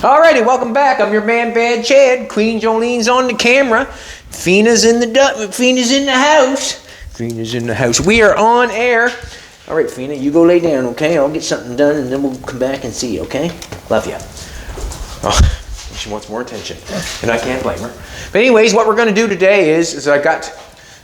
Alrighty, welcome back. I'm your man, Bad Chad. Queen Jolene's on the camera. Fina's in the house. Fina's in the house. We are on air. All right, Fina, you go lay down, okay? I'll get something done, and then we'll come back and see you, okay? Love you. Oh, she wants more attention, and I can't blame her. But anyways, what we're going to do today is I got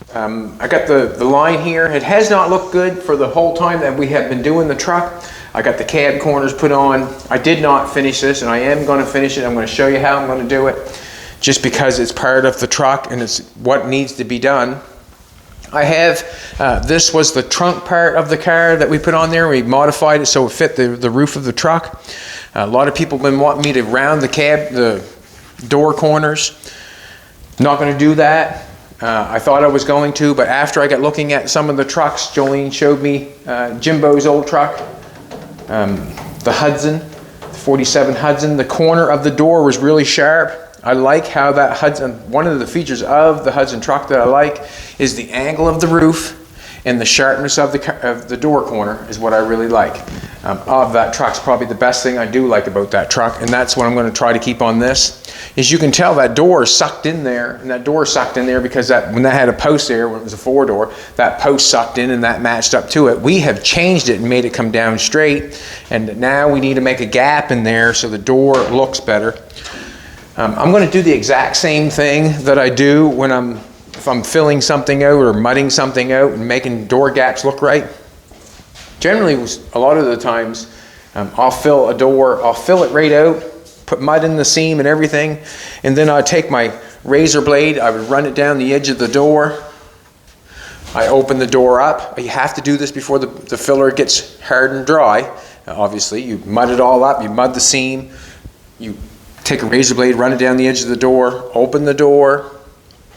the line here. It has not looked good for the whole time that we have been doing the truck. I got the cab corners put on. I did not finish this, and I am going to finish it. I'm going to show you how I'm going to do it, just because it's part of the truck and it's what needs to be done. I have, this was the trunk part of the car that we put on there. We modified it so it fit the roof of the truck. A lot of people have been wanting me to round the door corners. Not going to do that. I thought I was going to, but after I got looking at some of the trucks, Jolene showed me Jimbo's old truck, the Hudson, the 47 Hudson. The corner of the door was really sharp. I like how that Hudson, one of the features of the Hudson truck that I like is the angle of the roof and the sharpness of the door corner is what I really like. Of that truck's probably the best thing I do like about that truck, and that's what I'm going to try to keep on this. Is you can tell that door is sucked in there, and that door sucked in there because when that had a post there, when it was a 4-door, that post sucked in and that matched up to it. We have changed it and made it come down straight, and now we need to make a gap in there so the door looks better. I'm going to do the exact same thing that I do when if I'm filling something out or mudding something out and making door gaps look right. Generally, a lot of the times, I'll fill a door, I'll fill it right out, put mud in the seam and everything, and then I'll take my razor blade, I would run it down the edge of the door. I open the door up. You have to do this before the filler gets hard and dry. Obviously, you mud it all up, you mud the seam, you take a razor blade, run it down the edge of the door, open the door,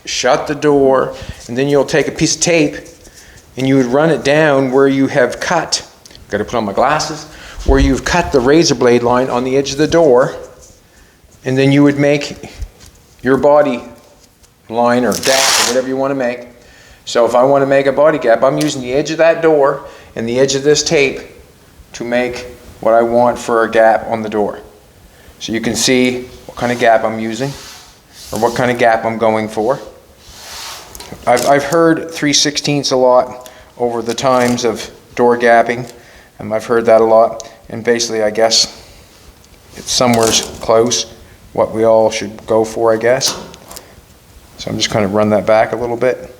shut the door, and then you'll take a piece of tape and you would run it down where you have cut, got to put on my glasses, where you've cut the razor blade line on the edge of the door, and then you would make your body line or gap or whatever you want to make. So if I want to make a body gap, I'm using the edge of that door and the edge of this tape to make what I want for a gap on the door. So you can see what kind of gap I'm using, or what kind of gap I'm going for. I've heard 3/16 a lot over the times of door gapping, and I've heard that a lot. And basically, I guess it's somewhere close what we all should go for, I guess. So I'm just kind of run that back a little bit.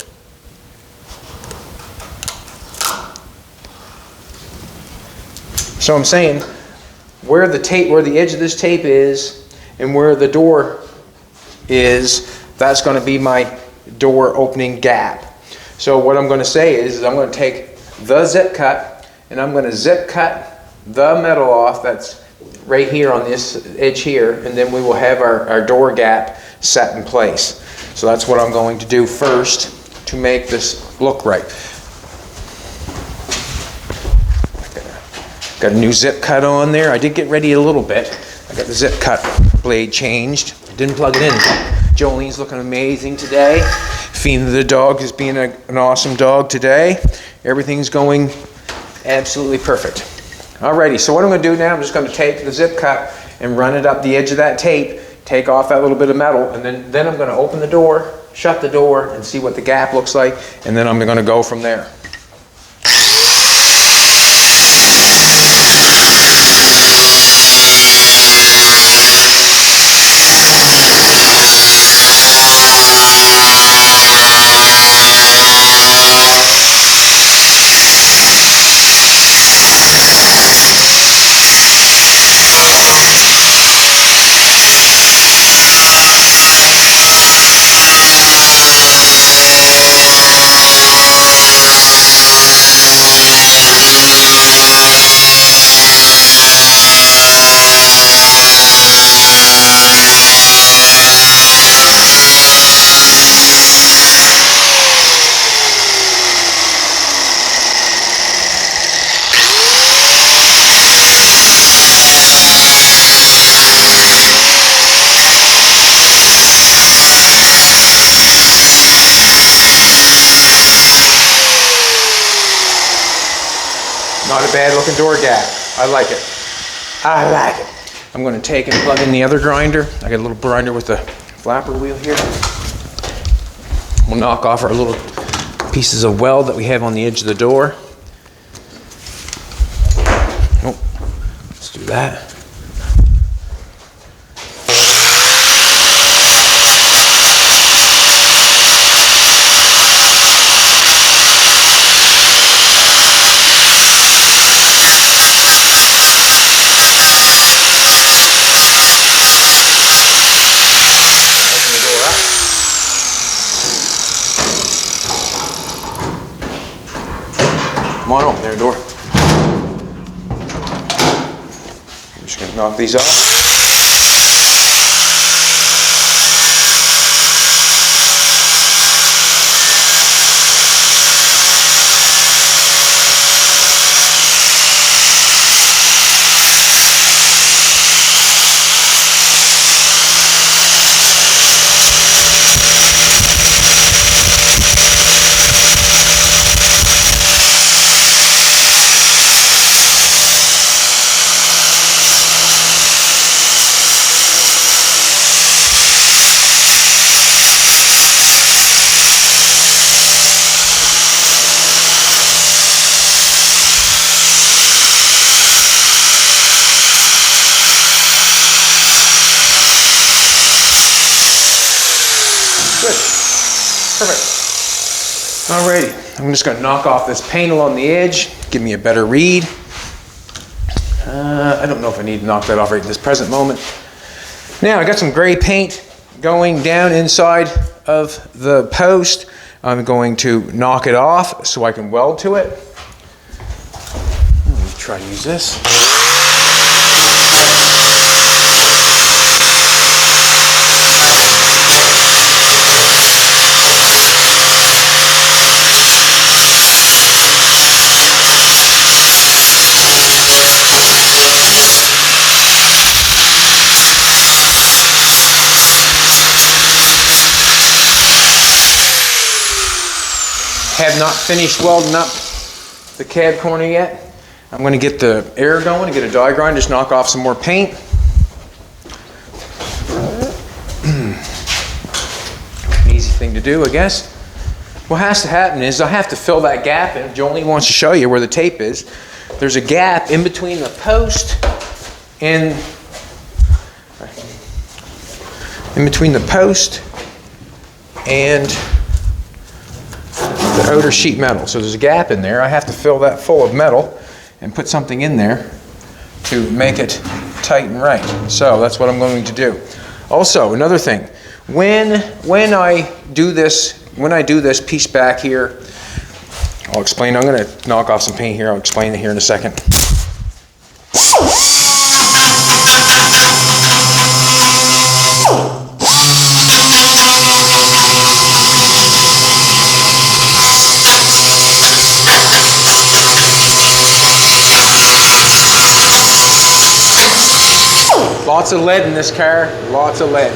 So I'm saying, where the edge of this tape is and where the door is, that's going to be my door opening gap. So what I'm going to say is I'm going to take the zip cut and I'm going to zip cut the metal off that's right here on this edge here, and then we will have our door gap set in place. So that's what I'm going to do first to make this look right. Got a new zip cut on there. I did get ready a little bit. I got the zip cut blade changed. I didn't plug it in. Jolene's looking amazing today. Fina the dog is being an awesome dog today. Everything's going absolutely perfect. Alrighty, so what I'm going to do now, I'm just going to take the zip cut and run it up the edge of that tape, take off that little bit of metal, and then I'm going to open the door, shut the door, and see what the gap looks like, and then I'm going to go from there. Not a bad looking door gap. I like it. I like it. I'm going to take and plug in the other grinder. I got a little grinder with a flapper wheel here. We'll knock off our little pieces of weld that we have on the edge of the door. Oh, let's do that. Come on, open their door. I'm just gonna knock these off. Good. Perfect. Alrighty, I'm just going to knock off this paint along the edge, give me a better read. I don't know if I need to knock that off right at this present moment. Now I got some gray paint going down inside of the post. I'm going to knock it off so I can weld to it. Let me try to use this. Have not finished welding up the cab corner yet. I'm going to get the air going and get a die grinder, just knock off some more paint. Easy thing to do, I guess. What has to happen is I have to fill that gap in. Jolene wants to show you where the tape is. There's a gap in between the post and the outer sheet metal. So there's a gap in there. I have to fill that full of metal and put something in there to make it tight and right. So that's what I'm going to do. Also, another thing, when I do this piece back here, I'll explain. I'm going to knock off some paint here. I'll explain it here in a second. Lots of lead in this car, lots of lead.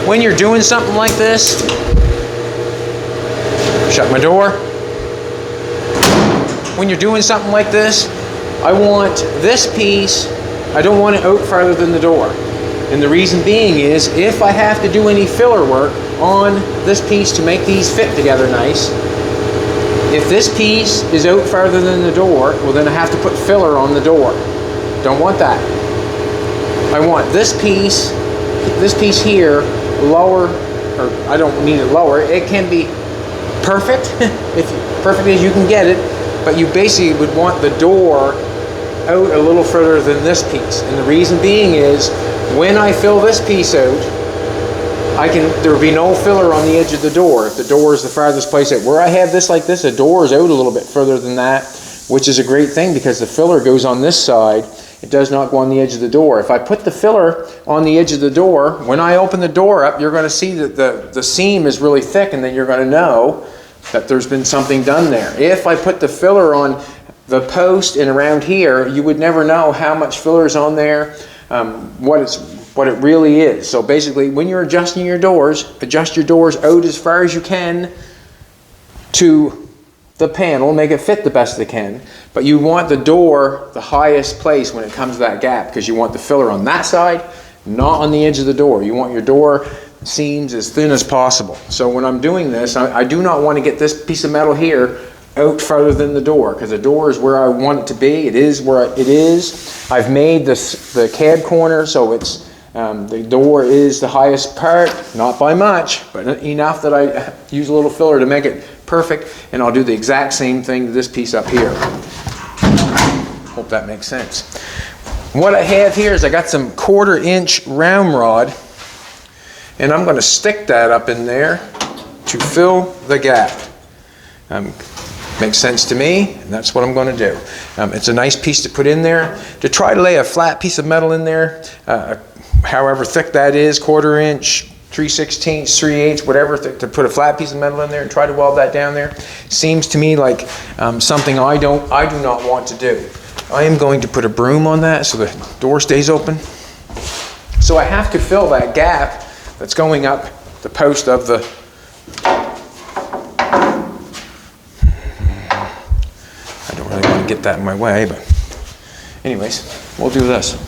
When you're doing something like this, shut my door. When you're doing something like this, I want this piece, I don't want it out farther than the door. And the reason being is, if I have to do any filler work on this piece to make these fit together nice, if this piece is out farther than the door, well then I have to put filler on the door. Don't want that. I want this piece here lower, or I don't need it lower, it can be perfect, perfect as you can get it, but you basically would want the door out a little further than this piece. And the reason being is, when I fill this piece out, there will be no filler on the edge of the door. If the door is the farthest place out, where I have this like this, the door is out a little bit further than that, which is a great thing because the filler goes on this side It does not go on the edge of the door. If I put the filler on the edge of the door, when I open the door up, you're going to see that the seam is really thick, and then you're going to know that there's been something done there. If I put the filler on the post and around here, you would never know how much filler is on there, what it really is. So basically, when you're adjusting your doors, adjust your doors out as far as you can to the panel, make it fit the best they can, but you want the door the highest place when it comes to that gap, because you want the filler on that side, not on the edge of the door. You want your door seams as thin as possible. So when I'm doing this, I do not want to get this piece of metal here out further than the door, because the door is where I want it to be. It is where it is. I've made the cab corner so it's the door is the highest part, not by much, but enough that I use a little filler to make it perfect, and I'll do the exact same thing to this piece up here. Hope that makes sense. What I have here is I got some 1/4 inch round rod, and I'm going to stick that up in there to fill the gap. Makes sense to me, and that's what I'm going to do. It's a nice piece to put in there. To try to lay a flat piece of metal in there, however thick that is, 1/4 inch, 3/16, 3/8, whatever, to put a flat piece of metal in there and try to weld that down there, seems to me like something I do not want to do. I am going to put a broom on that so the door stays open. So I have to fill that gap that's going up the post of the get that in my way, but anyways, we'll do this.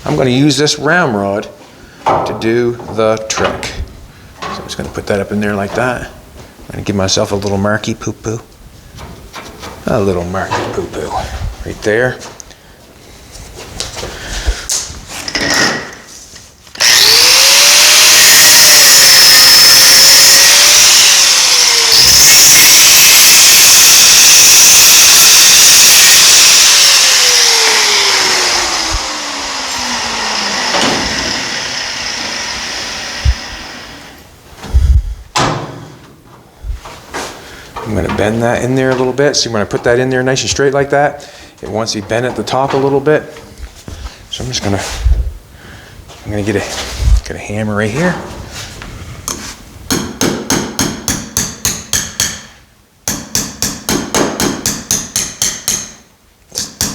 I'm going to use this round rod to do the trick. So I'm just going to put that up in there like that. I'm going to give myself a little marky poo-poo. A little marky poo-poo right there. I'm going to bend that in there a little bit. See, when I put that in there nice and straight like that, it wants to be bent at the top a little bit. So I'm just going to get a hammer right here.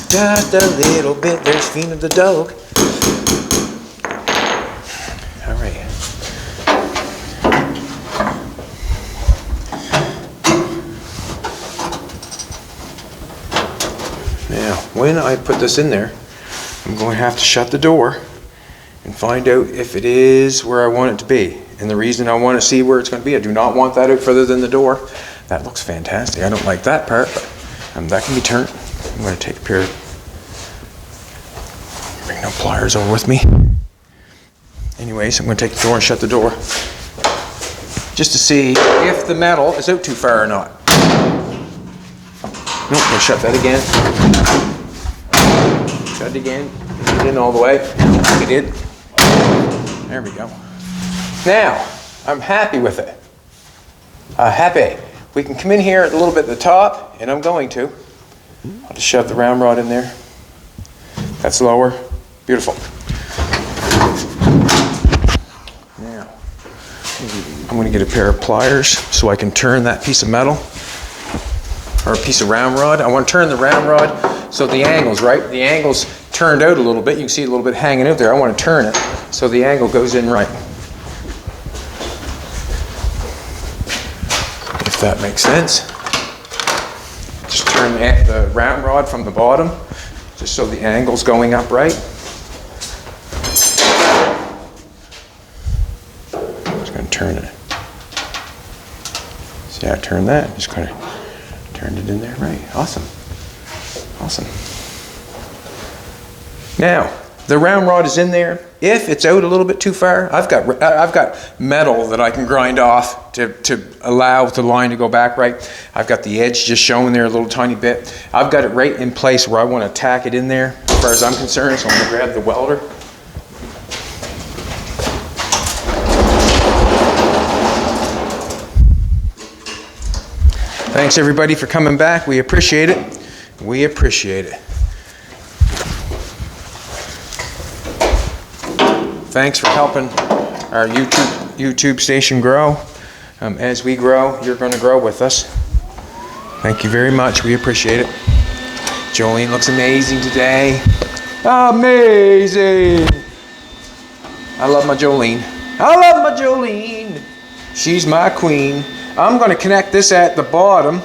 Just a little bit. There's Fina the dog. All right. Now, when I put this in there, I'm going to have to shut the door and find out if it is where I want it to be. And the reason I want to see where it's going to be, I do not want that out further than the door. That looks fantastic. I don't like that part, but that can be turned. I'm going to take a pair of, bring no pliers over with me. Anyways, I'm going to take the door and shut the door just to see if the metal is out too far or not. Nope, I'm going to shut that again. Shut it again. Get it in all the way. It did. There we go. Now, I'm happy with it. Happy. We can come in here a little bit at the top, and I'm going to. I'll just shove the round rod in there. That's lower. Beautiful. Now, I'm going to get a pair of pliers so I can turn that piece of metal, or a piece of round rod. I want to turn the round rod so the angle's right. The angle's turned out a little bit. You can see a little bit hanging out there. I want to turn it so the angle goes in right. If that makes sense. Just turn the round rod from the bottom just so the angle's going up right. I'm just going to turn it. See how I turn that? Just kind of turned it in there right. Awesome. Awesome. Now, the round rod is in there. If it's out a little bit too far, I've got metal that I can grind off to allow the line to go back right. I've got the edge just showing there a little tiny bit. I've got it right in place where I want to tack it in there as far as I'm concerned, so I'm going to grab the welder. Thanks everybody for coming back. We appreciate it. We appreciate it. thanks for helping our YouTube station grow. As we grow, you're going to grow with us. Thank you very much. We appreciate it. Jolene looks amazing today. Amazing. I love my Jolene. I love my Jolene. She's my queen. I'm going to connect this at the bottom.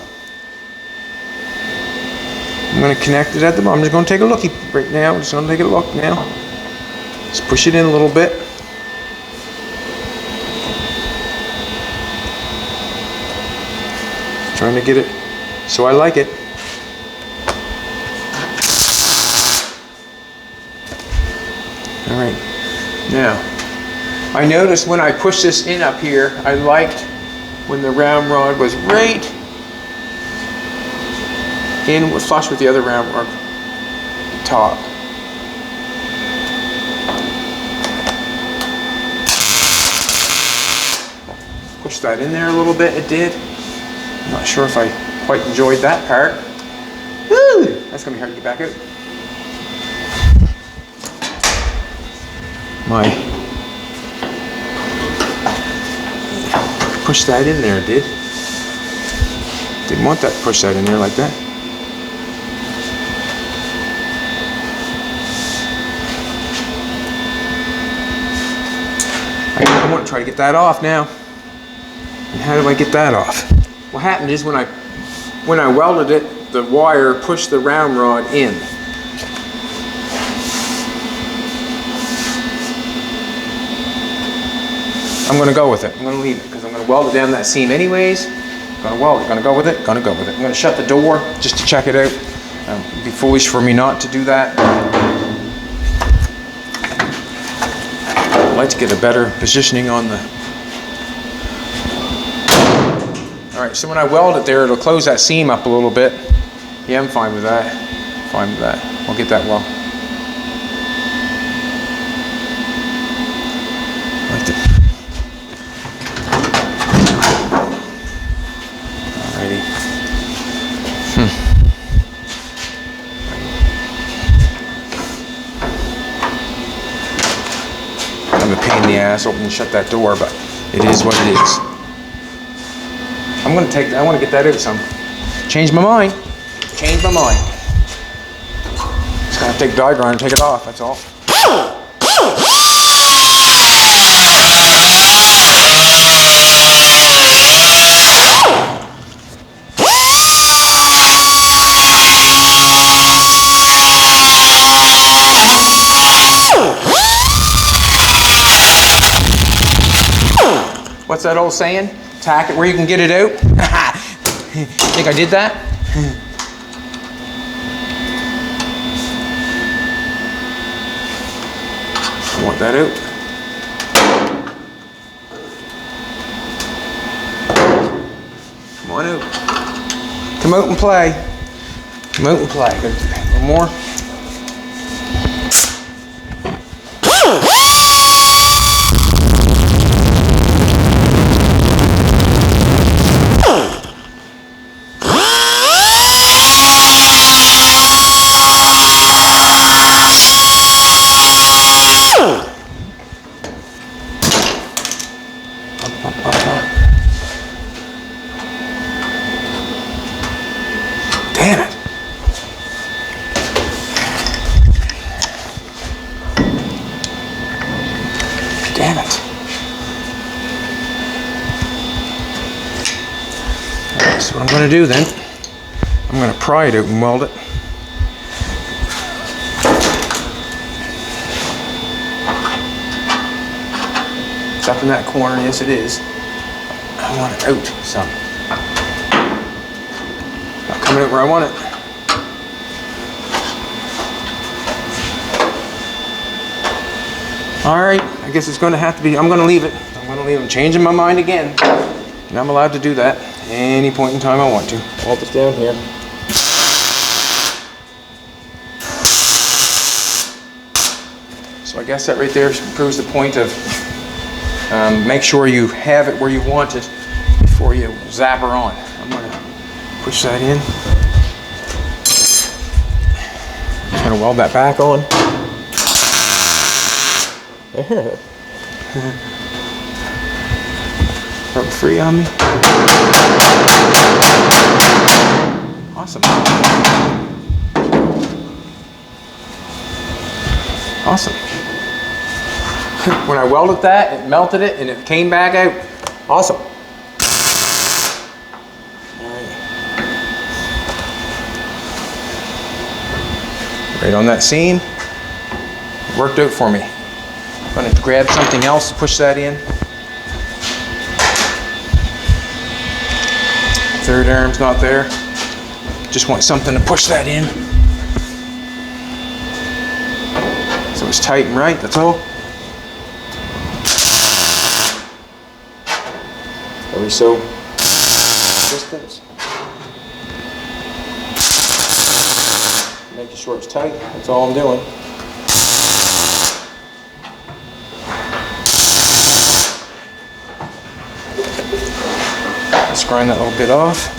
I'm going to connect it at the bottom. I'm just going to take a looky right now. Just going to take a look now. Just push it in a little bit. Trying to get it so I like it. All right. Now, I noticed when I pushed this in up here, I liked when the round rod was right in flush with the other round rod top. Push that in there a little bit, it did. I'm not sure if I quite enjoyed that part. Woo! That's gonna be hard to get back out. Push that in there, it did. Didn't want that to push that in there like that. I want to try to get that off now. And how do I get that off? What happened is when I welded it, the wire pushed the round rod in. I'm going to go with it. I'm going to leave it because I'm going to weld it down that seam anyways. I'm going to weld it. Going to go with it. Going to go with it. I'm going to shut the door just to check it out. It'd be foolish for me not to do that. I'd like to get a better positioning on the... Alright, so when I weld it there, it'll close that seam up a little bit. Yeah, I'm fine with that. Fine with that. I'll get that well. Like to... Alrighty. I'm a pain in the ass open and shut that door, but it is what it is. I'm gonna take that, I want to get that out some. Change my mind. Change my mind. Just gonna have to take the die grinder and take it off, that's all. What's that old saying? Tack it where you can get it out. Think I did that? I want that out. Come on out. Come out and play. Come out and play. A little more. Damn it. Damn it. Alright, so what I'm going to do then, I'm going to pry it out and weld it. It's up in that corner, yes it is. I want it out some. Not coming out where I want it. Alright, I guess it's going to have to be, I'm going to leave it. I'm going to leave it. I'm changing my mind again. And I'm allowed to do that any point in time I want to. Hold this down here. So I guess that right there proves the point of make sure you have it where you want it before you zap her on. I'm going to push that in. I'm going to weld that back on. Broke free on me. Awesome. Awesome. When I welded that, it melted it and it came back out. Awesome. Right on that seam. It worked out for me. I'm going to grab something else to push that in. Third arm's not there. Just want something to push that in. So it's tight and right, that's all. Every so distance. Making sure it's tight, that's all I'm doing. Let's grind that little bit off.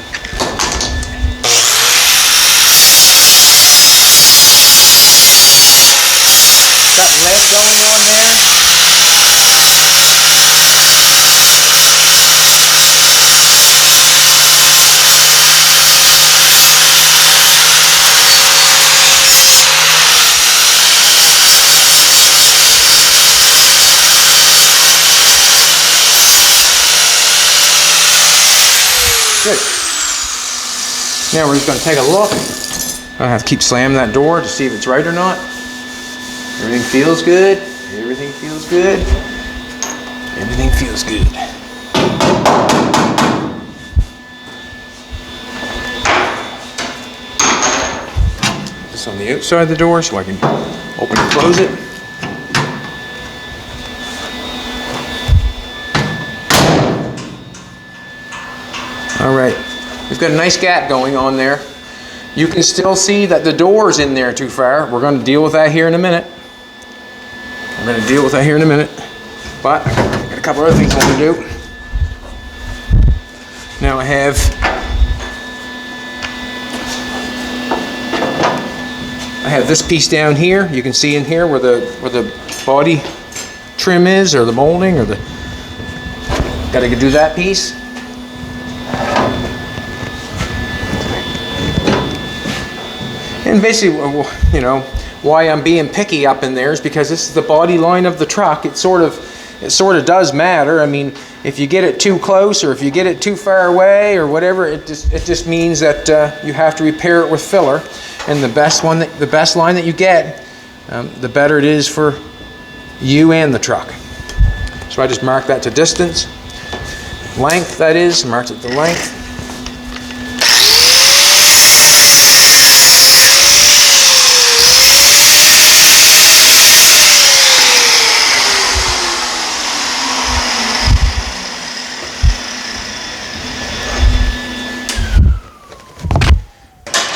Got lead going on there. Good. Now we're just going to take a look. I have to keep slamming that door to see if it's right or not. Everything feels good. Everything feels good. Everything feels good. This on the outside of the door so I can open and close it. All right, we've got a nice gap going on there. You can still see that the door's in there too far. We're going to deal with that here in a minute. But I got a couple other things I want to do. Now I have this piece down here. You can see in here where the body trim is, or the molding, or got to do that piece. And basically, you know, why I'm being picky up in there is because this is the body line of the truck. It sort of does matter. I mean, if you get it too close or if you get it too far away or whatever, it just means that you have to repair it with filler. And the best line that you get, the better it is for you and the truck. So I just marked that to distance, length. That is, marked it to length.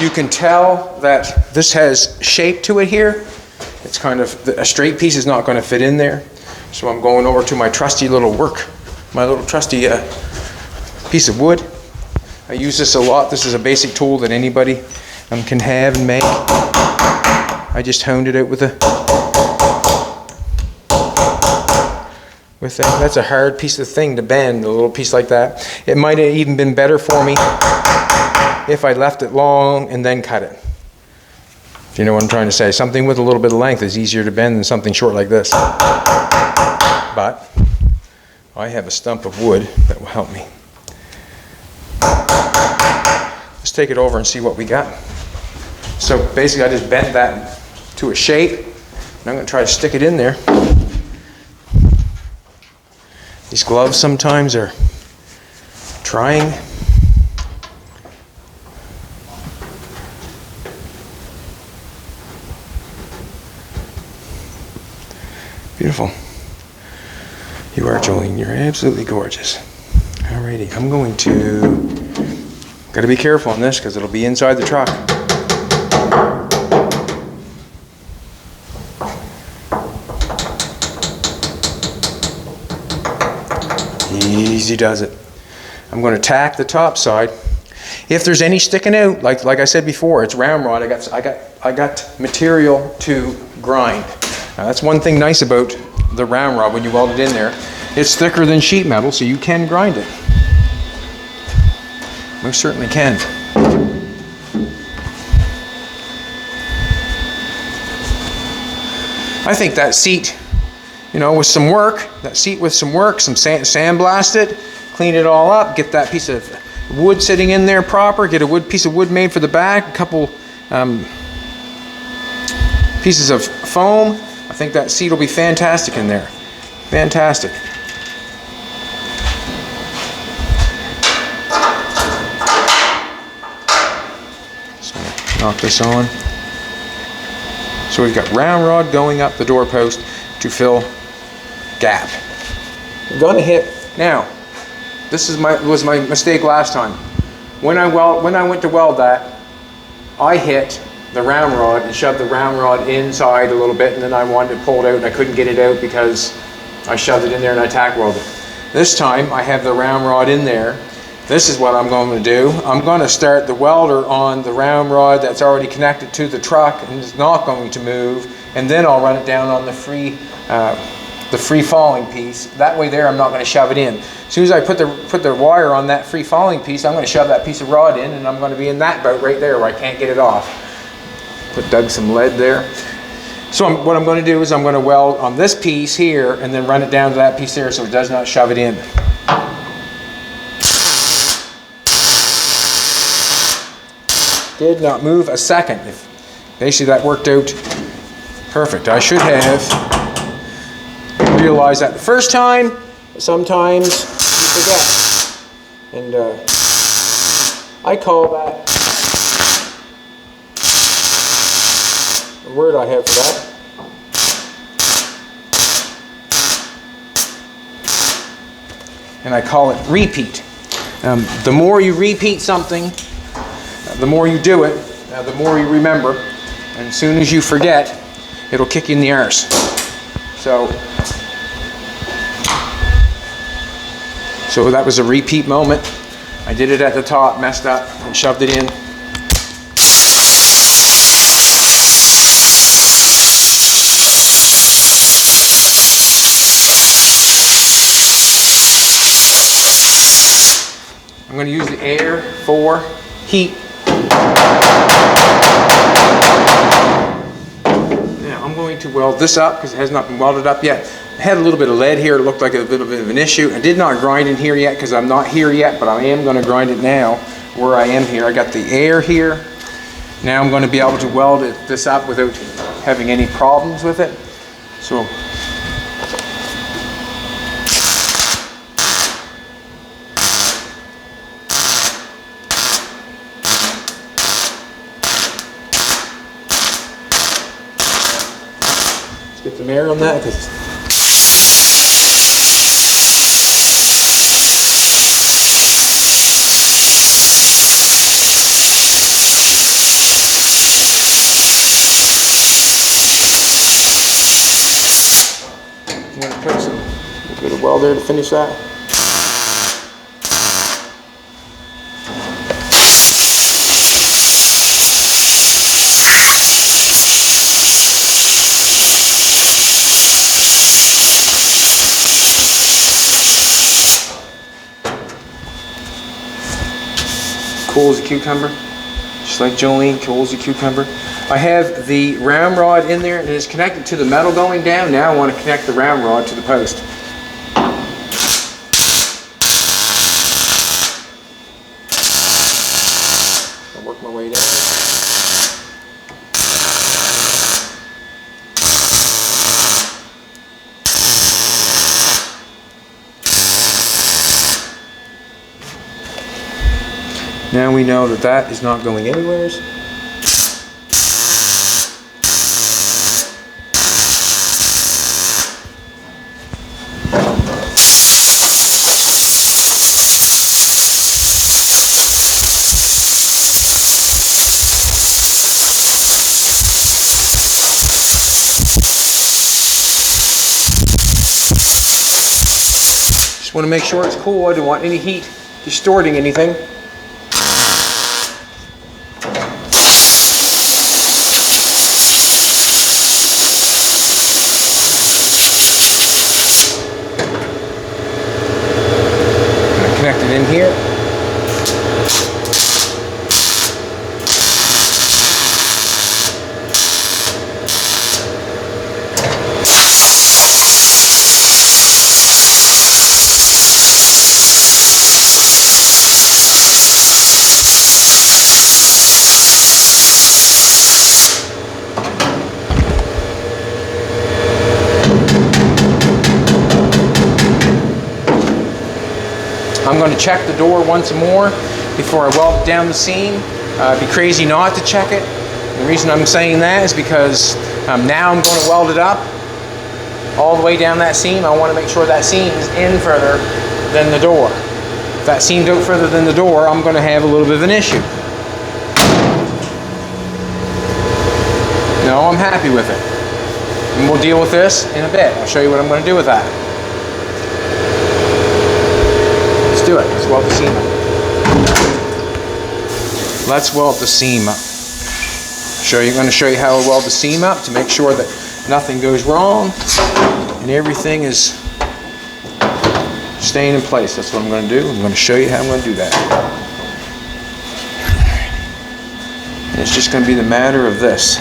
You can tell that this has shape to it here. It's kind of, a straight piece is not going to fit in there. So I'm going over to my trusty little trusty piece of wood. I use this a lot. This is a basic tool that anybody can have and make. I just honed it out with that's a hard piece of thing to bend, a little piece like that. It might have even been better for me if I left it long and then cut it. If you know what I'm trying to say. Something with a little bit of length is easier to bend than something short like this. But I have a stump of wood that will help me. Let's take it over and see what we got. So basically I just bent that to a shape, and I'm going to try to stick it in there. These gloves sometimes are trying. Beautiful. You are, Jolene. You're absolutely gorgeous. Alrighty, I'm going to... Got to be careful on this because it'll be inside the truck. Easy does it. I'm going to tack the top side. If there's any sticking out, like I said before, it's ramrod. I got material to grind. Now that's one thing nice about the round rod when you weld it in there. It's thicker than sheet metal, so you can grind it. Most certainly can. I think that seat, you know, with some work, some sandblast it, clean it all up, get that piece of wood sitting in there proper, get a piece of wood made for the back, a couple pieces of foam. I think that seat will be fantastic in there. Fantastic. So knock this on. So we've got round rod going up the doorpost to fill gap. I'm gonna hit now. This was my mistake last time. When I went to weld that, I hit the round rod and shoved the round rod inside a little bit, and then I wanted to pull it out and I couldn't get it out because I shoved it in there and I tack welded. This time I have the round rod in there. This is what I'm going to do. I'm going to start the welder on the round rod that's already connected to the truck and is not going to move, and then I'll run it down on the free falling piece. That way there I'm not going to shove it in. As soon as I put the wire on that free falling piece, I'm going to shove that piece of rod in, and I'm going to be in that boat right there where I can't get it off. Dug some lead there. So what I'm going to do is I'm going to weld on this piece here and then run it down to that piece there so it does not shove it in. Did not move a second. Basically that worked out perfect. I should have realized that the first time, but sometimes you forget. And I call that, the word I have for that, and I call it repeat. The more you repeat something, the more you do it, the more you remember, and as soon as you forget, it'll kick you in the arse. So that was a repeat moment. I did it at the top, messed up, and shoved it in. I'm going to use the air for heat. Now I'm going to weld this up because it has not been welded up yet. I had a little bit of lead here. It looked like a little bit of an issue. I did not grind in here yet because I'm not here yet, but I am going to grind it now where I am here. I got the air here. Now I'm going to be able to weld this up without having any problems with it. So get some air on that because I'm going to put a little bit of weld there to finish that. Cool as a cucumber, just like Jolene, cool as a cucumber. I have the round rod in there and it's connected to the metal going down. Now I want to connect the round rod to the post. I'll work my way down. Now we know that that is not going anywhere. Just want to make sure it's cool. I don't want any heat distorting anything. I'm going to check the door once more before I weld it down the seam. It'd be crazy not to check it. The reason I'm saying that is because now I'm going to weld it up all the way down that seam. I want to make sure that seam is in further than the door. If that seam's out further than the door, I'm going to have a little bit of an issue. No, I'm happy with it. And we'll deal with this in a bit. I'll show you what I'm going to do with that. Let's do it. Let's weld the seam up. Let's weld the seam up. I'm going to show you how I weld the seam up to make sure that nothing goes wrong and everything is staying in place. That's what I'm going to do. I'm going to show you how I'm going to do that. And it's just going to be the matter of this.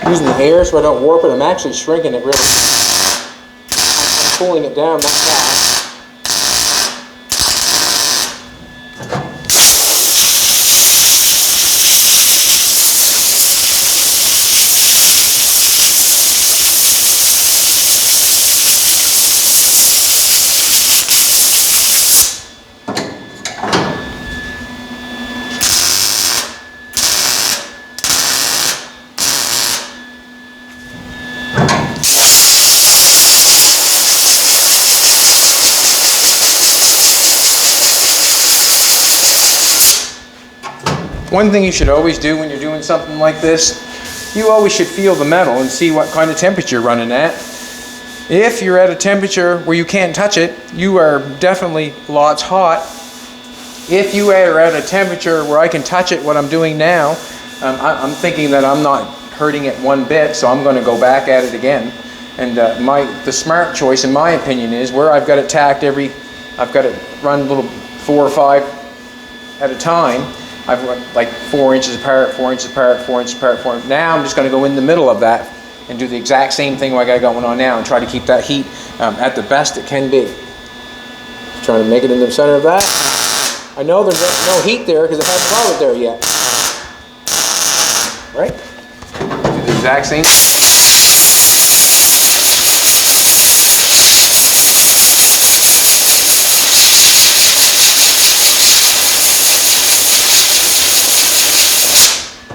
Using the air so I don't warp it, I'm actually shrinking it really. I'm pulling it down that fast. One thing you should always do when you're doing something like this, you always should feel the metal and see what kind of temperature you're running at. If you're at a temperature where you can't touch it, you are definitely lots hot. If you are at a temperature where I can touch it, what I'm doing now, I'm thinking that I'm not hurting it one bit, so I'm going to go back at it again. And the smart choice, in my opinion, is where I've got it tacked I've got it run a little 4 or 5 at a time. I've got like 4 inches apart, 4 inches apart, 4 inches apart, 4 inches. Now I'm just going to go in the middle of that and do the exact same thing I got going on now and try to keep that heat at the best it can be. Just trying to make it in the center of that. I know there's no heat there because it hasn't welded there yet. Right? Do the exact same.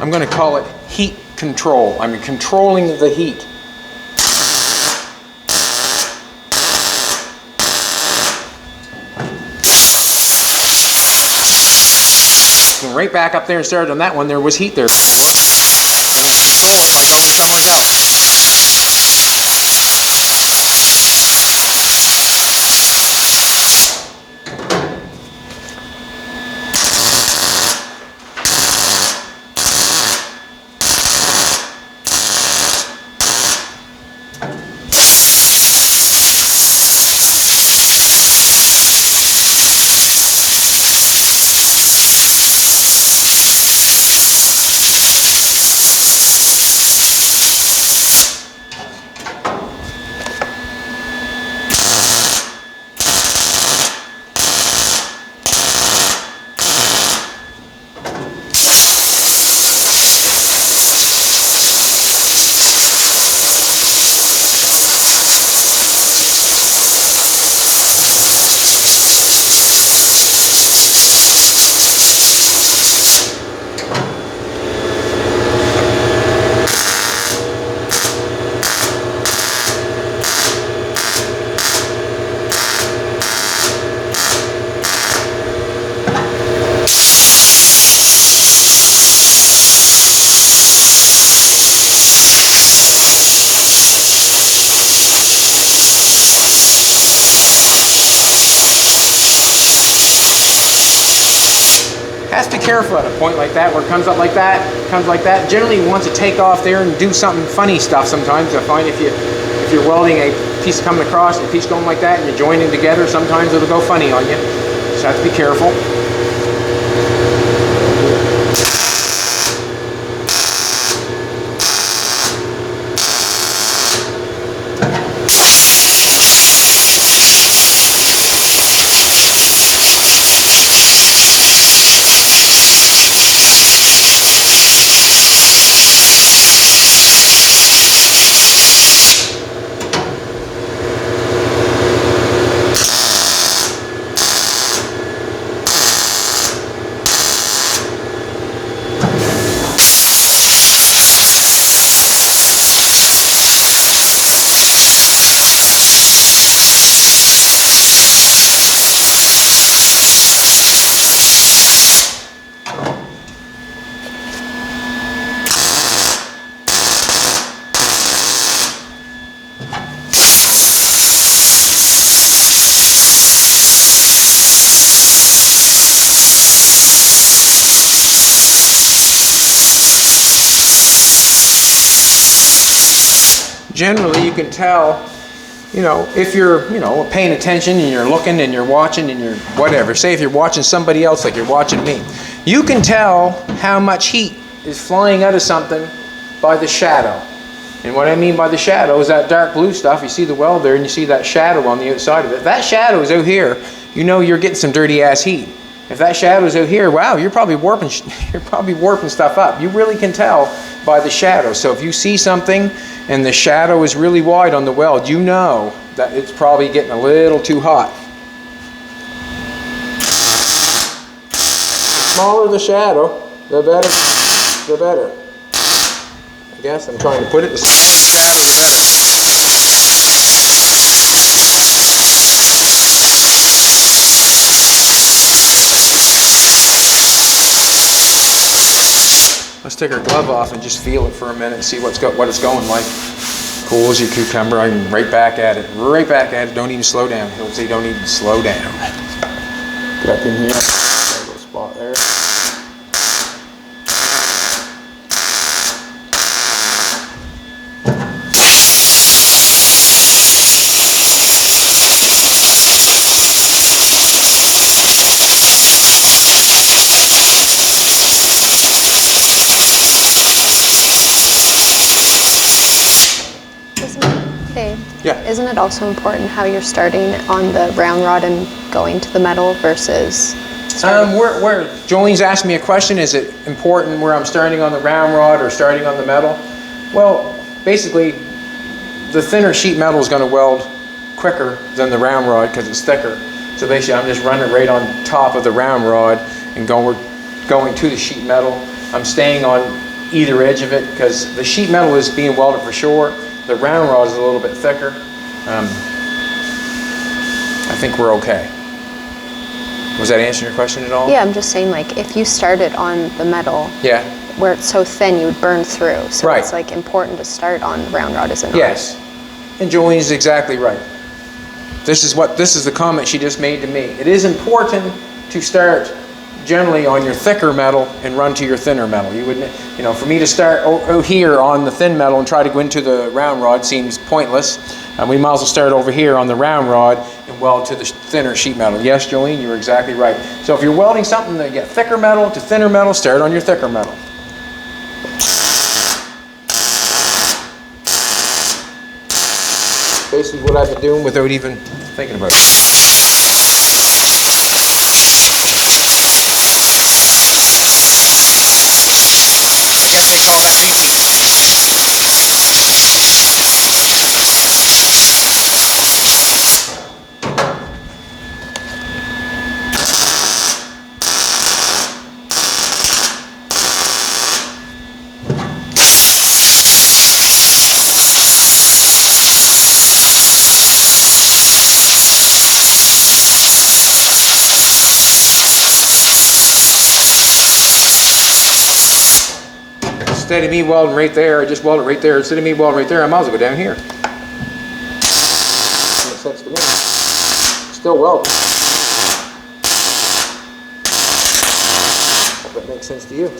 I'm going to call it heat control. I'm controlling the heat. Going right back up there and started on that one. There was heat there before. I'm going to control it by going somewhere else. Has to be careful at a point like that where it comes up like that, Generally wants to take off there and do something funny stuff sometimes. I find if you're welding a piece coming across and a piece going like that and you're joining together, sometimes it'll go funny on you. Just have to be careful. Generally, you can tell, if you're, paying attention and you're looking and you're watching and you're whatever. Say if you're watching somebody else like you're watching me. You can tell how much heat is flying out of something by the shadow. And what I mean by the shadow is that dark blue stuff. You see the weld there and you see that shadow on the outside of it. If that shadow is out here, you're getting some dirty ass heat. If that shadow is out here, wow, you're probably warping stuff up. You really can tell by the shadow. So if you see something and the shadow is really wide on the weld, you know that it's probably getting a little too hot. The smaller the shadow, the better. I guess I'm trying to put it, the smaller the shadow, the better. Let's take our glove off and just feel it for a minute and see what it's going like. Cool as your cucumber. I'm right back at it. Don't even slow down. He'll say don't even slow down. Get up in here. Got a little spot there. Yeah. Isn't it also important how you're starting on the round rod and going to the metal versus where Jolene's asked me a question, is it important where I'm starting on the round rod or starting on the metal? Well, basically, the thinner sheet metal is going to weld quicker than the round rod because it's thicker. So basically, I'm just running right on top of the round rod and going to the sheet metal. I'm staying on either edge of it because the sheet metal is being welded for sure. The round rod is a little bit thicker. I think we're okay. Was that answering your question at all? Yeah, I'm just saying, like, if you started on the metal, yeah, where it's so thin, you would burn through. So right. It's like important to start on the round rod, is it not? Yes, and Jolene's exactly right. This is the comment she just made to me. It is important to start generally on your thicker metal and run to your thinner metal. You wouldn't, for me to start out here on the thin metal and try to go into the round rod seems pointless. We might as well start over here on the round rod and weld to the thinner sheet metal. Yes, Jolene, you're exactly right. So if you're welding something to get thicker metal to thinner metal, start on your thicker metal. Basically what I've been doing without even thinking about it. I guess they call that reheat. Instead of me welding right there, I just weld it right there. Instead of me welding right there, I might as well go down here. Makes sense to me. Still welding. Hope that makes sense to you.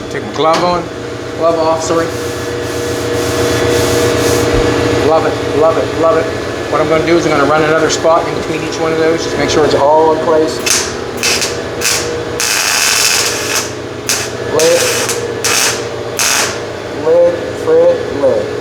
Take my glove off, sorry. Love it, love it, love it. What I'm going to do is I'm going to run another spot in between each one of those, just make sure it's all in place. Lid, fret, lid.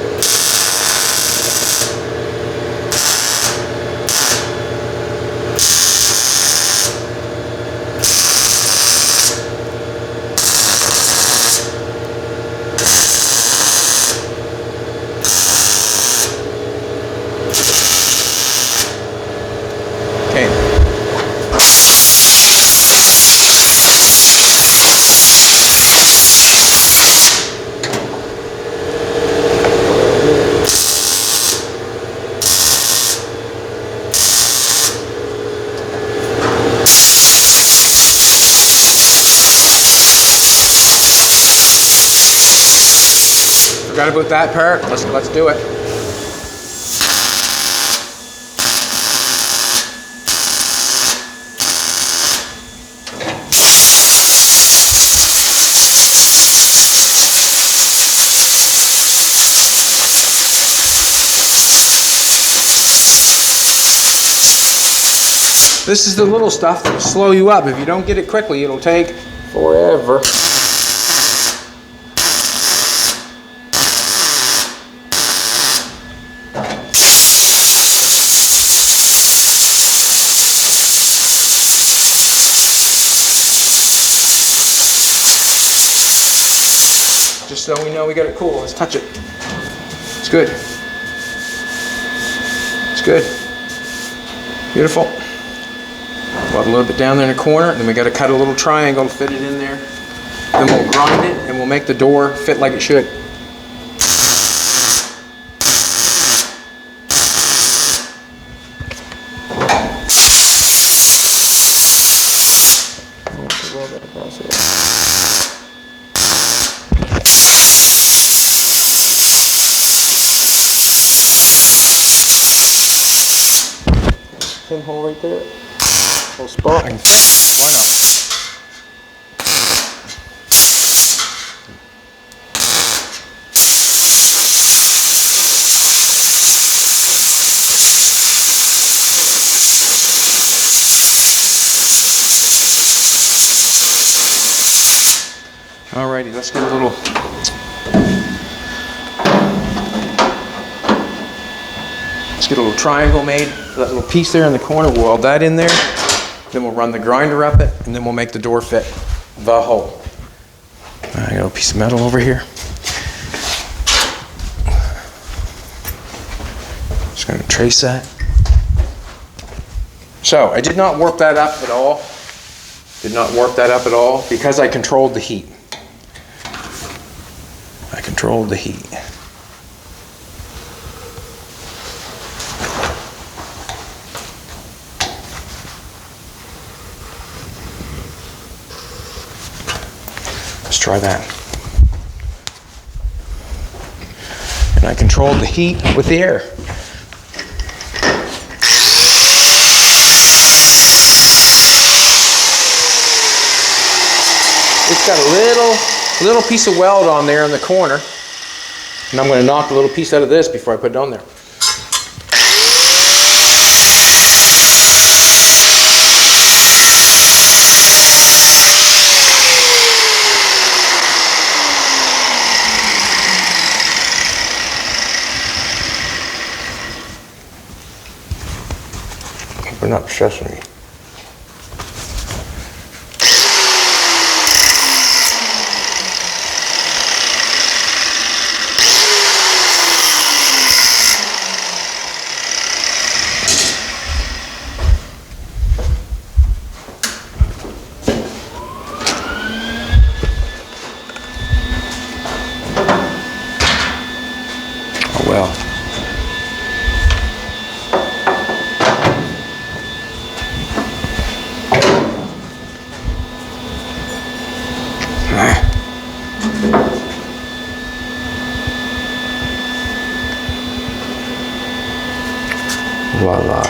Forgot about that part. Let's do it. This is the little stuff that will slow you up. If you don't get it quickly, it'll take forever. Just so we know we got it cool, let's touch it. It's good. It's good. Beautiful. Put a little bit down there in the corner, and then we got to cut a little triangle to fit it in there. Then we'll grind it, and we'll make the door fit like it should. Pinhole right there. Little spot. I can fit. Why not? Alrighty, let's get a little. Let's get a little triangle made. That little piece there in the corner, we'll weld that in there. Then we'll run the grinder up it, and then we'll make the door fit the hole. I got a piece of metal over here. Just going to trace that. So I did not warp that up at all. Did not warp that up at all because I controlled the heat. I controlled the heat. Let's try that. And I controlled the heat with the air. It's got a little piece of weld on there in the corner. And I'm going to knock a little piece out of this before I put it on there. They're not stressing me. well. Voila.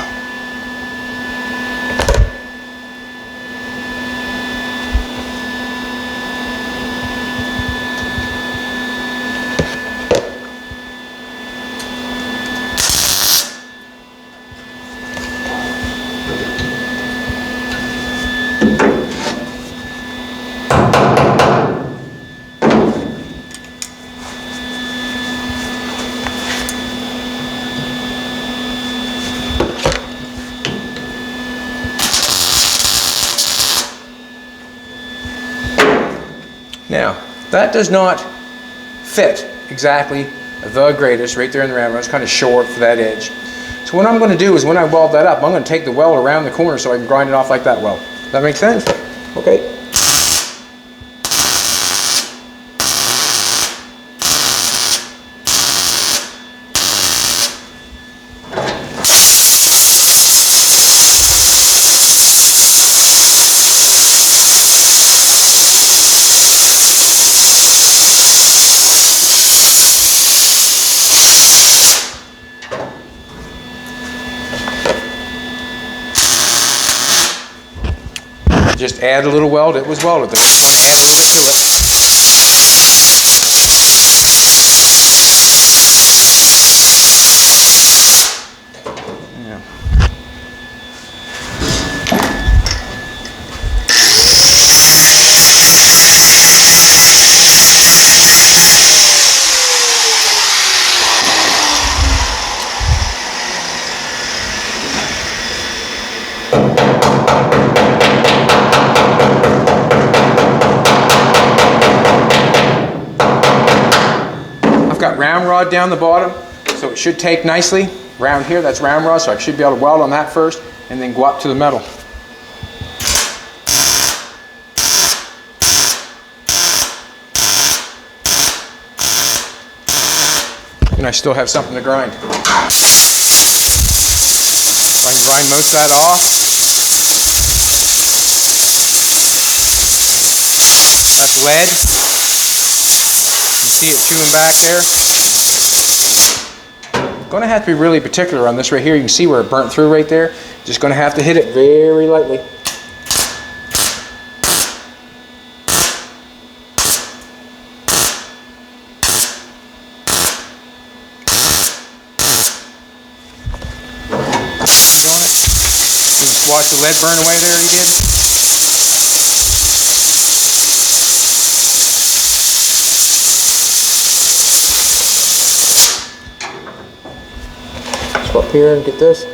Now, that does not fit exactly the greatest right there in the round. It's kind of short for that edge. So what I'm going to do is when I weld that up, I'm going to take the weld around the corner so I can grind it off like that weld. Does that make sense? Okay. Just add a little weld. It was welded. Then just want to add a little bit to it. I've got round rod down the bottom, so it should take nicely. Round here, that's round rod, so I should be able to weld on that first and then go up to the metal. And I still have something to grind. If I can grind most of that off, that's lead. You see it chewing back there. Going to have to be really particular on this right here. You can see where it burnt through right there. Just going to have to hit it very lightly. On it. You can watch the lead burn away there he did. Let's go up here and get this.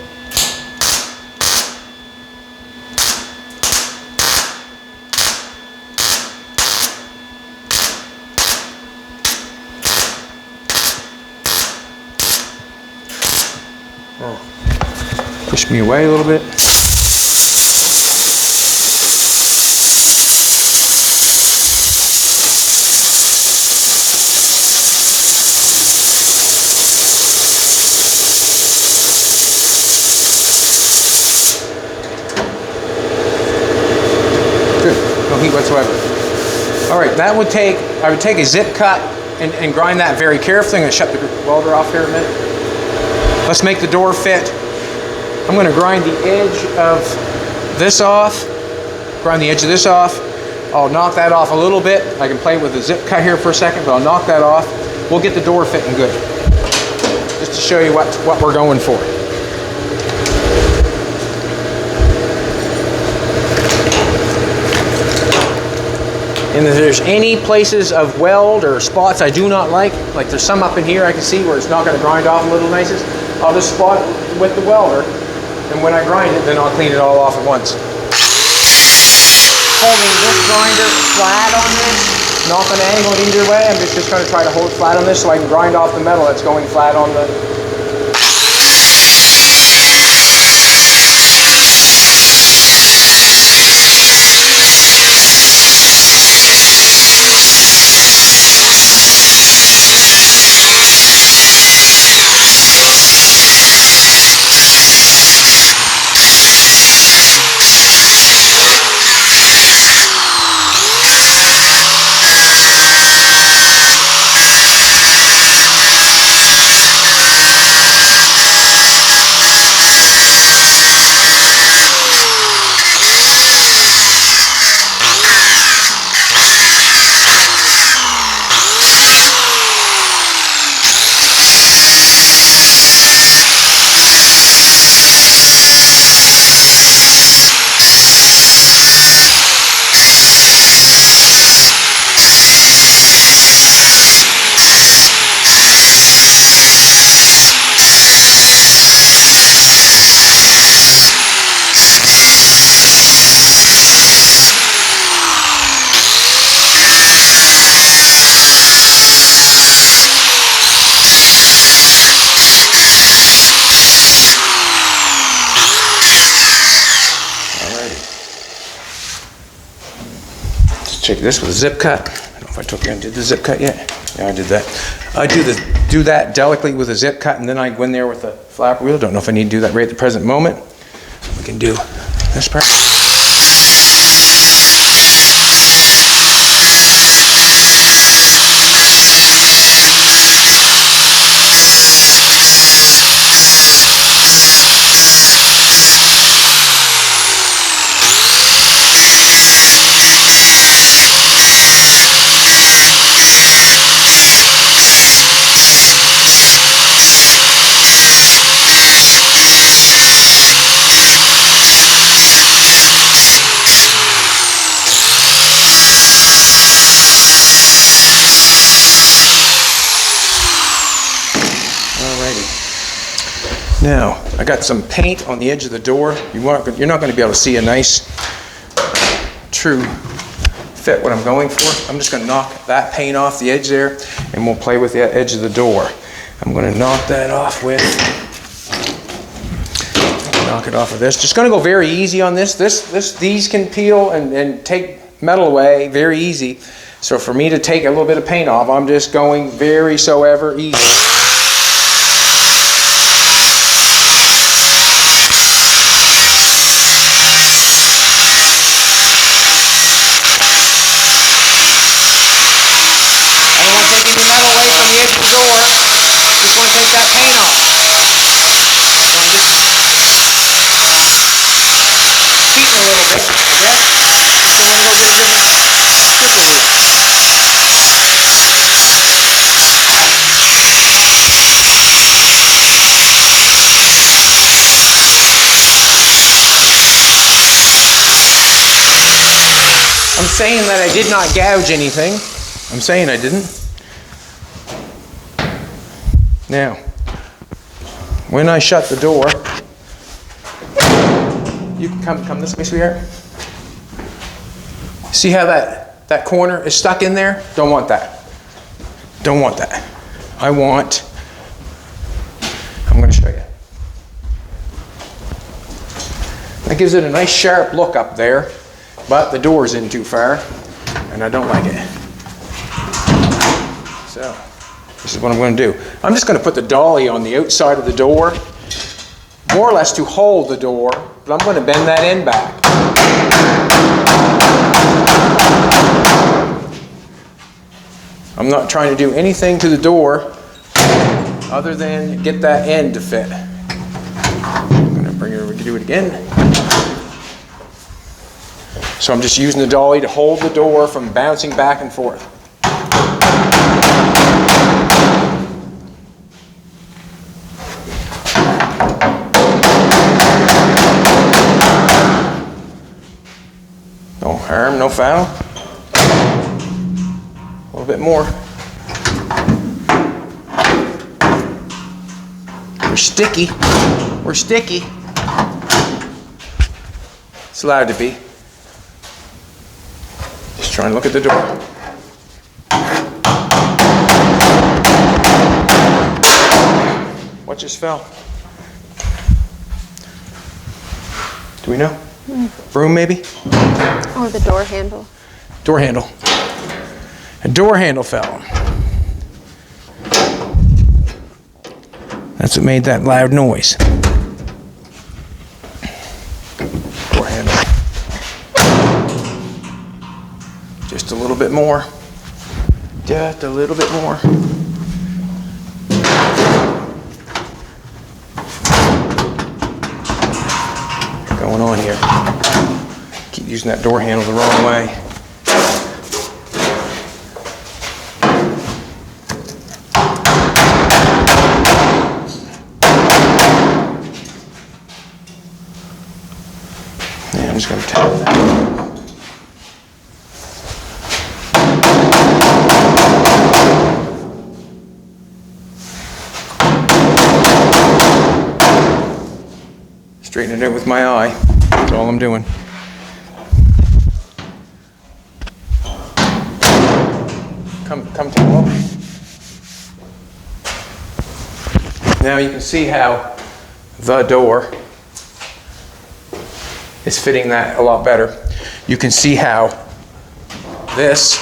Oh. Push me away a little bit. No heat whatsoever. All right, that would take, I would take a zip cut and grind that very carefully. I'm going to shut the welder off here in a minute. Let's make the door fit. I'm going to grind the edge of this off. Grind the edge of this off. I'll knock that off a little bit. I can play with the zip cut here for a second, but I'll knock that off. We'll get the door fitting good. Just to show you what we're going for. And if there's any places of weld or spots I do not like there's some up in here I can see where it's not going to grind off a little nicest, I'll just spot it with the welder, and when I grind it, then I'll clean it all off at once. Holding this grinder flat on this, not going to angle it either way, I'm just going to try to hold it flat on this so I can grind off the metal that's going flat on the check this with a zip cut. I don't know if I took you and did the zip cut yet. Yeah, I did that. I do that delicately with a zip cut, and then I go in there with a flapper wheel. Don't know if I need to do that right at the present moment. We can do this part. Now, I got some paint on the edge of the door. You're not going to be able to see a nice, true fit what I'm going for. I'm just going to knock that paint off the edge there, and we'll play with the edge of the door. I'm going to knock that off with, knock it off with this. Just going to go very easy on this. These can peel and take metal away very easy. So for me to take a little bit of paint off, I'm just going very so ever easy. Take that paint off. So I'm just cheating a little bit, I guess. So I'm going to go get a different wheel. I'm saying that I did not gouge anything. I'm saying I didn't. Now, when I shut the door, you can come this way, sweetheart. See how that corner is stuck in there? Don't want that. Don't want that. I'm going to show you. That gives it a nice sharp look up there, but the door's in too far, and I don't like it. So, this is what I'm going to do. I'm just going to put the dolly on the outside of the door, more or less to hold the door, but I'm going to bend that end back. I'm not trying to do anything to the door other than get that end to fit. I'm going to bring it over to do it again. So I'm just using the dolly to hold the door from bouncing back and forth. No harm, no foul. A little bit more. We're sticky. We're sticky. It's allowed to be. Just trying to look at the door. What just fell? Do we know? Broom maybe? Or the door handle. Door handle. A door handle fell. That's what made that loud noise. Door handle. Just a little bit more. Just a little bit more. Going on here. Keep using that door handle the wrong way. Yeah, I'm just going to tap that. Straighten it out with my eye. That's all I'm doing. Come take a look. Now you can see how the door is fitting that a lot better. You can see how this,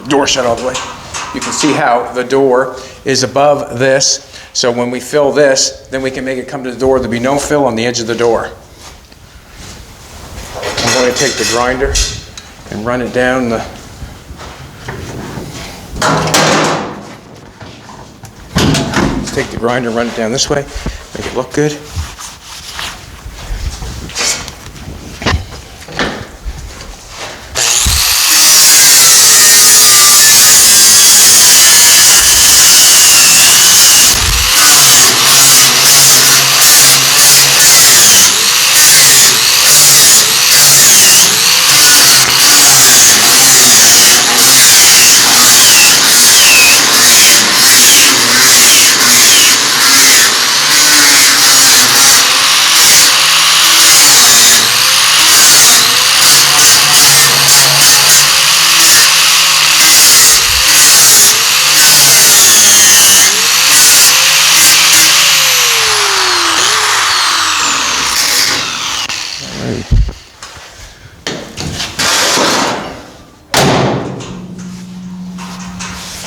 door shut all the way. You can see how the door is above this. So when we fill this, then we can make it come to the door. There'll be no fill on the edge of the door. I'm going to take the grinder and run it down the... Let's take the grinder and run it down this way, make it look good.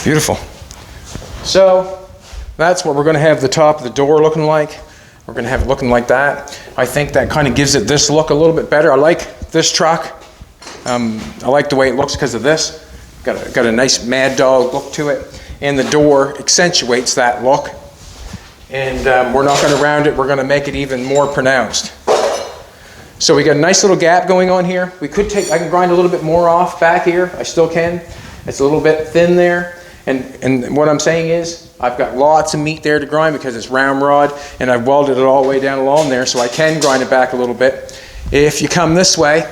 Beautiful. So that's what we're going to have the top of the door looking like. We're going to have it looking like that. I think that kind of gives it this look a little bit better. I like this truck. I like the way it looks because of this. Got a nice Mad Dog look to it. And the door accentuates that look. And we're not going to round it. We're going to make it even more pronounced. So we got a nice little gap going on here. I can grind a little bit more off back here. I still can. It's a little bit thin there. And what I'm saying is, I've got lots of meat there to grind because it's round rod, and I've welded it all the way down along there, so I can grind it back a little bit. If you come this way,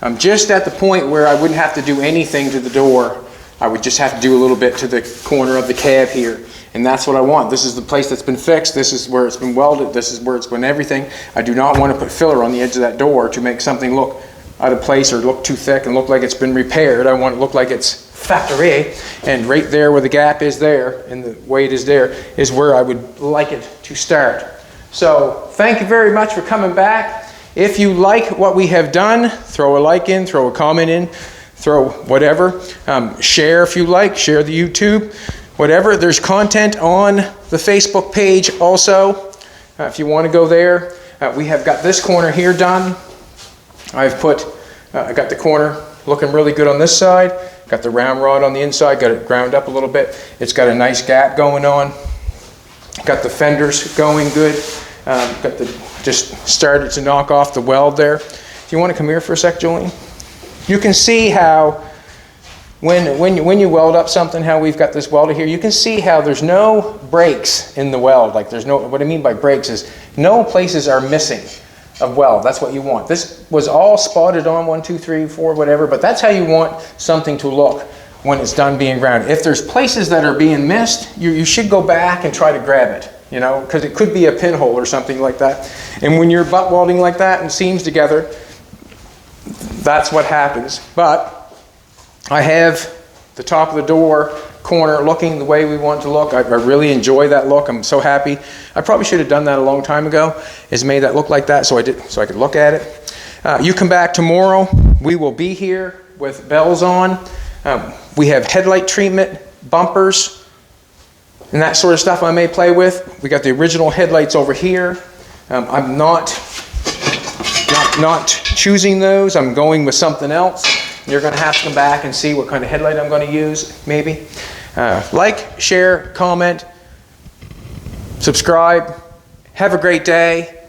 I'm just at the point where I wouldn't have to do anything to the door. I would just have to do a little bit to the corner of the cab here. And that's what I want. This is the place that's been fixed. This is where it's been welded. This is where it's been everything. I do not want to put filler on the edge of that door to make something look out of place or look too thick and look like it's been repaired. I want it to look like it's factory. And right there where the gap is there and the way it is there is where I would like it to start. So thank you very much for coming back. If you like what we have done, throw a like in, throw a comment in, throw whatever. Share if you like, share the YouTube. Whatever, there's content on the Facebook page also. If you want to go there, we have got this corner here done. I got the corner looking really good on this side. Got the round rod on the inside, got it ground up a little bit. It's got a nice gap going on. Got the fenders going good. Just started to knock off the weld there. Do you want to come here for a sec, Jolene? You can see how when you weld up something, how we've got this welder here, you can see how there's no breaks in the weld. Like there's no, what I mean by breaks is no places are missing of weld. That's what you want. This was all spotted on 1, 2, 3, 4, whatever, but that's how you want something to look when it's done being ground. If there's places that are being missed, you should go back and try to grab it, you know, because it could be a pinhole or something like that. And when you're butt welding like that and seams together, that's what happens. But I have the top of the door corner looking the way we want to look. I really enjoy that look. I'm so happy. I probably should have done that a long time ago, is made that look like that so I could look at it. You come back tomorrow. We will be here with bells on. We have headlight treatment, bumpers, and that sort of stuff I may play with. We got the original headlights over here. I'm not choosing those. I'm going with something else. You're going to have to come back and see what kind of headlight I'm going to use, maybe. Like, share, comment, subscribe. Have a great day,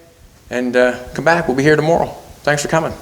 and come back. We'll be here tomorrow. Thanks for coming.